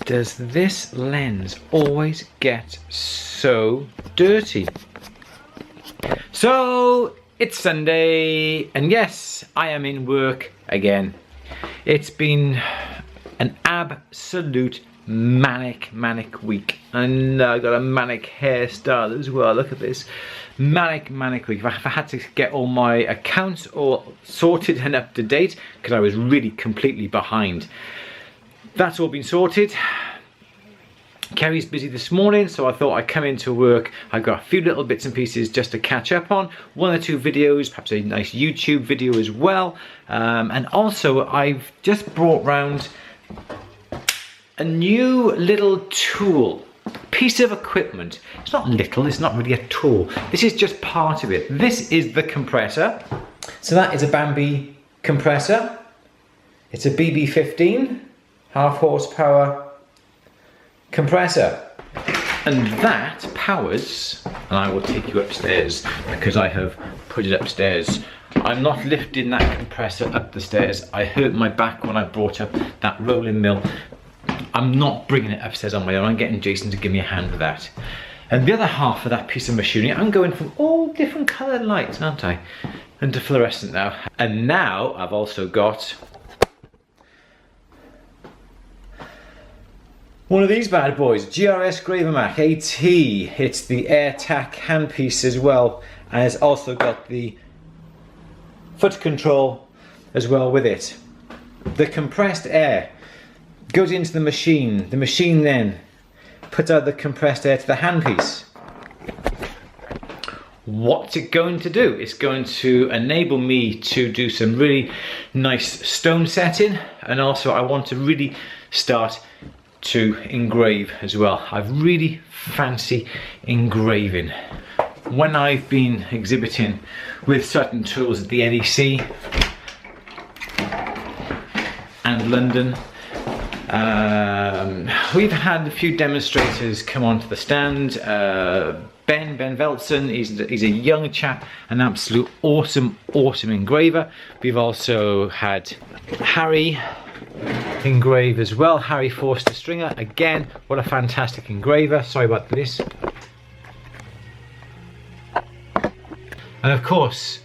does this lens always get so dirty? So it's Sunday, and yes, I am in work again. It's been an absolute manic week, and I got a manic hairstyle as well. Look at this, manic week. I had to get all my accounts all sorted and up to date because I was really completely behind. That's all been sorted. Kerry's busy this morning, so I thought I'd come into work. I've got a few little bits and pieces just to catch up on. 1 or 2 videos, perhaps a nice YouTube video as well. And also I've just brought round a new little tool, piece of equipment. It's not little, it's not really a tool. This is just part of it. This is the compressor. So that is a Bambi compressor. It's a BB15, 1/2 horsepower compressor, and that powers, and I will take you upstairs because I have put it upstairs. I'm not lifting that compressor up the stairs. I hurt my back when I brought up that rolling mill. I'm not bringing it upstairs on my own. I'm getting Jason to give me a hand with that. And the other half of that piece of machinery, I'm going from all different coloured lights, aren't I? Into fluorescent now. And now I've also got one of these bad boys, GRS Gravemac AT. It's the AirTac handpiece as well, and it's also got the foot control as well with it. The compressed air goes into the machine. The machine then puts out the compressed air to the handpiece. What's it going to do? It's going to enable me to do some really nice stone setting, and also I want to really start to engrave as well. I really fancy engraving. When I've been exhibiting with certain tools at the NEC and London, we've had a few demonstrators come onto the stand. Ben Veltson, he's a young chap, an absolute awesome engraver. We've also had Harry engrave as well, Harry Forster Stringer. Again, what a fantastic engraver. Sorry about this. And of course,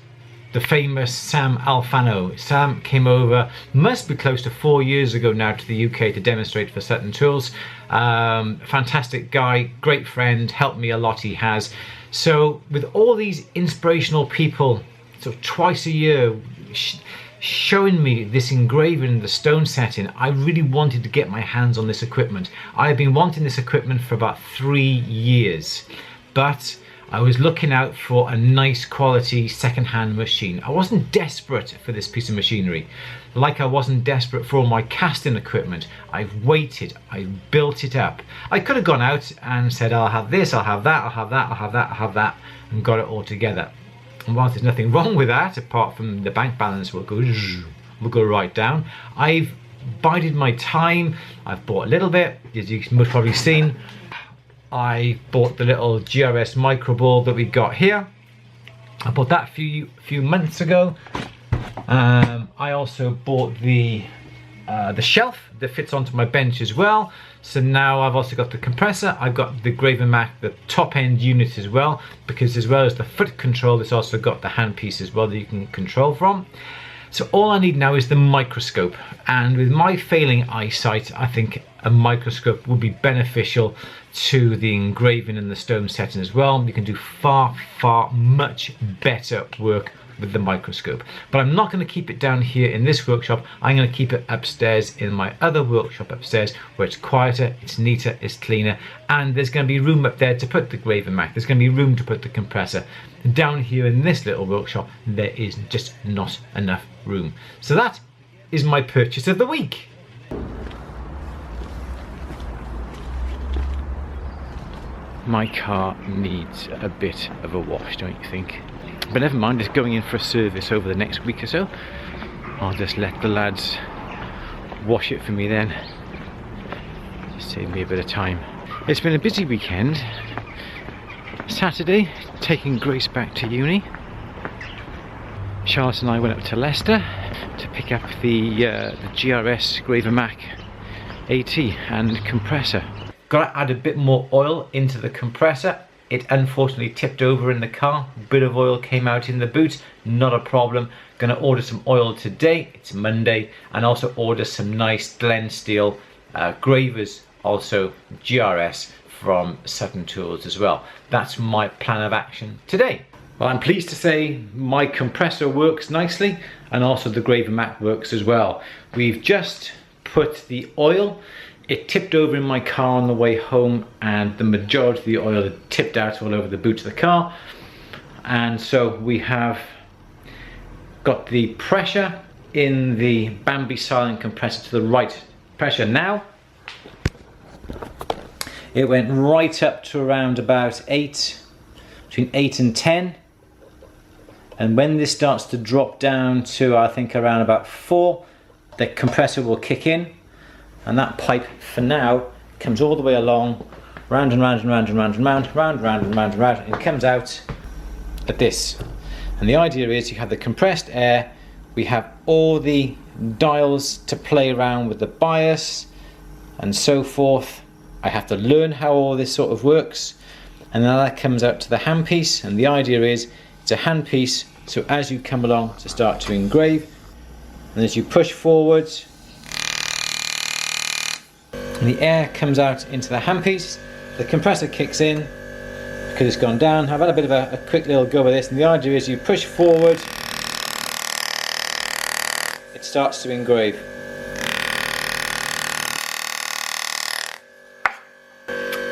the famous Sam Alfano. Sam came over, must be close to 4 years ago now, to the UK to demonstrate for certain tools. Fantastic guy, great friend, helped me a lot, he has. So with all these inspirational people, sort of twice a year, showing me this engraving, the stone setting, I really wanted to get my hands on this equipment. I have been wanting this equipment for about 3 years, but I was looking out for a nice quality second-hand machine. I wasn't desperate for this piece of machinery, like I wasn't desperate for all my casting equipment. I've waited, I built it up. I could have gone out and said, I'll have this, I'll have that, I'll have that, I'll have that, I'll have that, and got it all together. And whilst there's nothing wrong with that, apart from the bank balance will go right down, I've bided my time. I've bought a little bit, as you've most probably seen. I bought the little GRS micro ball that we got here. I bought that a few months ago. I also bought the shelf that fits onto my bench as well. So now I've also got the compressor, I've got the Gravemac, the top end unit as well, because as well as the foot control, it's also got the handpiece as well that you can control from. So all I need now is the microscope, and with my failing eyesight, I think a microscope would be beneficial to the engraving and the stone setting as well. You can do far much better work with the microscope. But I'm not going to keep it down here in this workshop. I'm going to keep it upstairs in my other workshop upstairs, where it's quieter, it's neater, it's cleaner, and there's going to be room up there to put the Gravemac. There's going to be room to put the compressor. Down here in this little workshop, there is just not enough room. So that is my purchase of the week. My car needs a bit of a wash, don't you think? But never mind, it's going in for a service over the next week or so. I'll just let the lads wash it for me then. Just save me a bit of time. It's been a busy weekend. Saturday, taking Grace back to uni. Charlotte and I went up to Leicester to pick up the GRS Gravemac AT and compressor. Got to add a bit more oil into the compressor. It unfortunately tipped over in the car. A bit of oil came out in the boot. Not a problem. Going to order some oil today. It's Monday. And also order some nice Glen steel gravers, also GRS from Sutton Tools as well. That's my plan of action today. Well, I'm pleased to say my compressor works nicely, and also the graver mat works as well. We've just put the oil. It tipped over in my car on the way home, and the majority of the oil had tipped out all over the boot of the car. And so we have got the pressure in the Bambi silent compressor to the right pressure now. It went right up to around about 8, between 8 and 10. And when this starts to drop down to, I think, around about 4, the compressor will kick in. And that pipe, for now, comes all the way along, round and round and round and round and round, round and round and round and round, and it comes out at this. And the idea is you have the compressed air, we have all the dials to play around with the bias and so forth. I have to learn how all this sort of works, and then that comes out to the handpiece. And the idea is it's a handpiece, so as you come along to start to engrave, and as you push forwards, and the air comes out into the handpiece, the compressor kicks in because it's gone down. I've had a bit of a quick little go with this, and the idea is you push forward, it starts to engrave.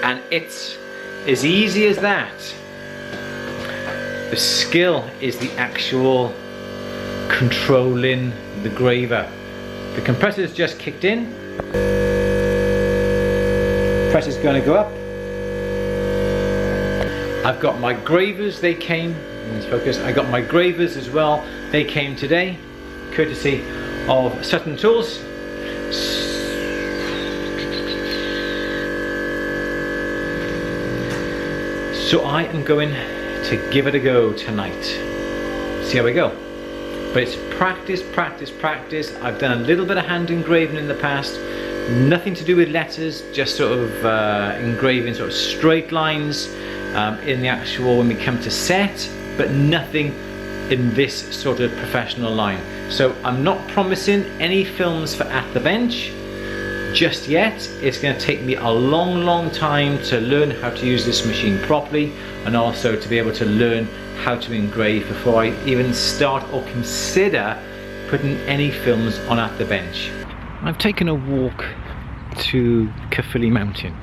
And it's as easy as that. The skill is the actual controlling the graver. The compressor's just kicked in. Pressure's going to go up. I've got my gravers, they came, let's focus, I got my gravers as well, they came today, courtesy of Sutton Tools. So I am going to give it a go tonight. See how we go. But it's practice, practice, practice. I've done a little bit of hand engraving in the past. Nothing to do with letters, just sort of engraving sort of straight lines in the actual, when we come to set, but nothing in this sort of professional line. So I'm not promising any films for At the Bench just yet. It's going to take me a long time to learn how to use this machine properly, and also to be able to learn how to engrave before I even start or consider putting any films on At the Bench. I've taken a walk to Caerphilly Mountain.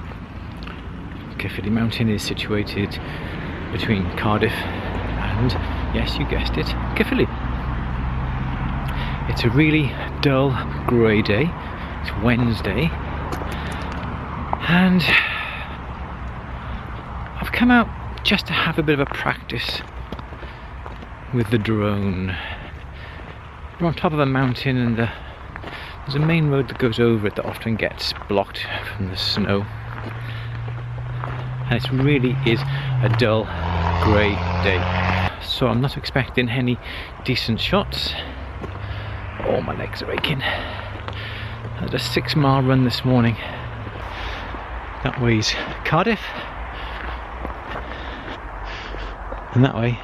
Caerphilly Mountain is situated between Cardiff and, yes, you guessed it, Caerphilly. It's a really dull grey day. It's Wednesday, and I've come out just to have a bit of a practice with the drone. We're on top of a mountain, and there's a main road that goes over it that often gets blocked from the snow, and it really is a dull grey day, so I'm not expecting any decent shots. Oh, my legs are aching. I had a 6-mile run this morning. That way's Cardiff, and that way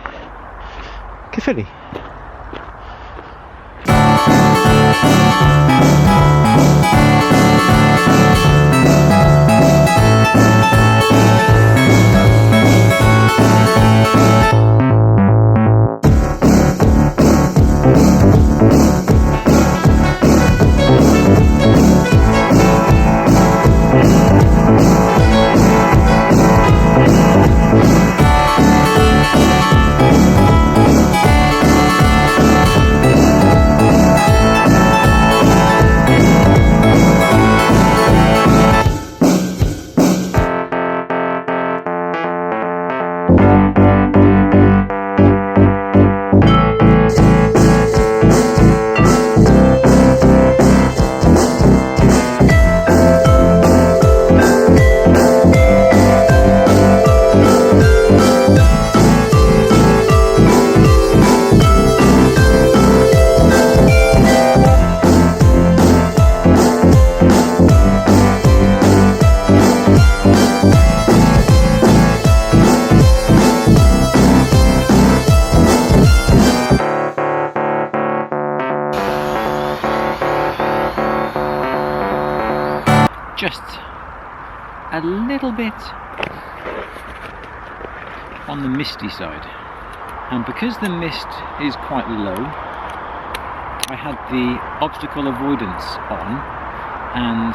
Caerphilly. little bit on the misty side, and because the mist is quite low, I had the obstacle avoidance on, and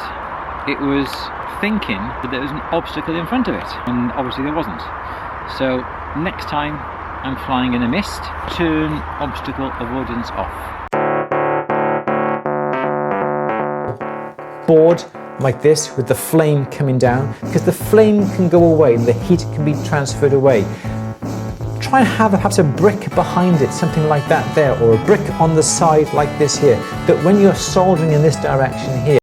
it was thinking that there was an obstacle in front of it, and obviously there wasn't. So next time I'm flying in a mist, turn obstacle avoidance off. Board like this with the flame coming down, because the flame can go away and the heat can be transferred away. Try and have perhaps a brick behind it, something like that there, or a brick on the side like this here, that when you're soldering in this direction here,